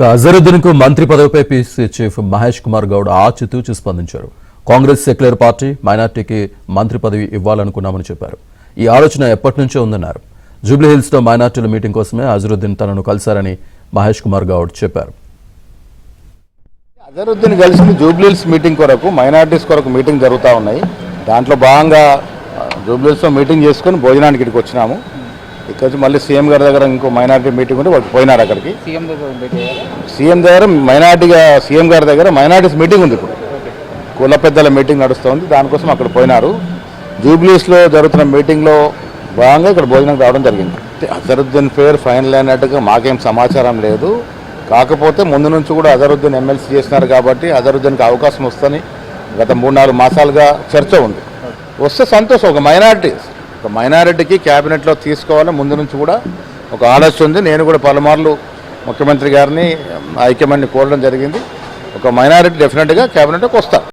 అజరుద్దీన్కు మంత్రి పదవిపై PCC chief Mahesh Kumar Goud ఆచితూచి స్పందించారు. కాంగ్రెస్ సెక్యులర్ పార్టీ మైనార్టీకి మంత్రి పదవి ఇవ్వాలనుకున్నామని చెప్పారు. ఈ ఆలోచన ఎప్పటి నుంచో ఉందన్నారు. జూబ్లీహిల్స్ లో మైనార్టీల మీటింగ్ కోసమే అజరుద్దీన్ తనను కలిశారని మహేష్ కుమార్ గౌడ్ చెప్పారు. అజరుద్దీన్ కలిసింది జూబ్లీహిల్స్ మీటింగ్ కొరకు, మైనార్టీస్ కొరకు మీటింగ్ జరుగుతూ ఉన్నాయి. దాంట్లో భాగంగా జూబ్లీహిల్స్లో మీటింగ్ చేసుకుని భోజనానికి ఇక్కడికి వచ్చినాము. ఇక్కడ నుంచి మళ్ళీ సీఎం గారి దగ్గర ఇంకో మైనార్టీ మీటింగ్ ఉంటే వాళ్ళు పోయినారు అక్కడికి. సీఎం దగ్గర సీఎం గారి దగ్గర మైనార్టీస్ మీటింగ్ ఉంది. ఇప్పుడు కుల పెద్దల మీటింగ్ నడుస్తుంది, దానికోసం అక్కడ పోయినారు. జూబ్లీహిల్స్లో జరుగుతున్న మీటింగ్లో భాగంగా ఇక్కడ భోజనానికి రావడం జరిగింది. అజరుద్దీన్ పేరు ఫైనల్ అయినట్టుగా మాకేం సమాచారం లేదు. కాకపోతే ముందు నుంచి కూడా అజరుద్దీన్ ఎమ్మెల్సీ చేసినారు కాబట్టి అజరుద్దీన్కి అవకాశం వస్తుందని గత 3-4 మాసాలుగా చర్చ ఉంది. వస్తే సంతోషం. ఒక మైనారిటీకి క్యాబినెట్లో తీసుకోవాలని ముందు నుంచి కూడా ఒక ఆలోచన ఉంది. నేను కూడా పలుమార్లు ముఖ్యమంత్రి గారిని హైకమాండ్ని కోరడం జరిగింది. ఒక మైనారిటీ డెఫినెట్గా క్యాబినెట్కి వస్తారు.